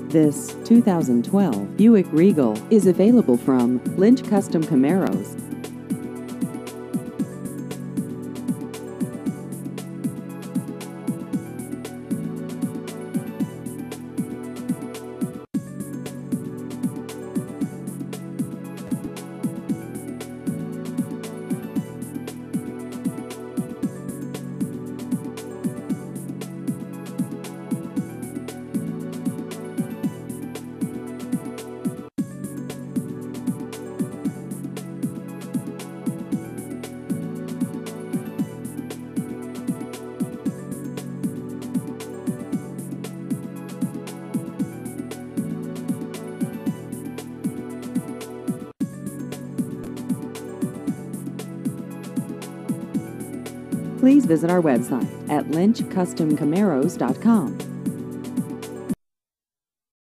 This 2012 Buick Regal is available from Lynch Custom Camaros. Please visit our website at lynchcustomcamaros.com.